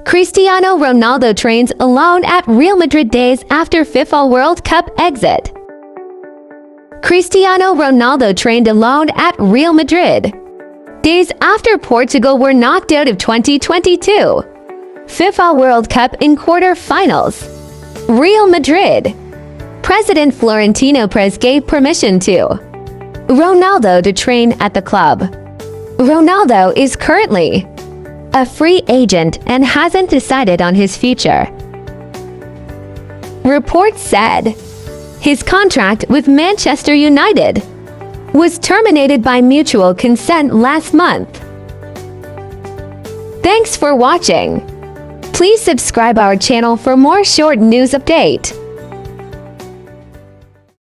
Cristiano Ronaldo trains alone at Real Madrid days after FIFA World Cup exit. Cristiano Ronaldo trained alone at Real Madrid days after Portugal were knocked out of 2022 FIFA World Cup in quarter-finals. Real Madrid President Florentino Pérez gave permission to Ronaldo to train at the club. Ronaldo is currently a free agent and hasn't decided on his future. Reports said his contract with Manchester United was terminated by mutual consent last month. Thanks for watching. Please subscribe our channel for more short news update.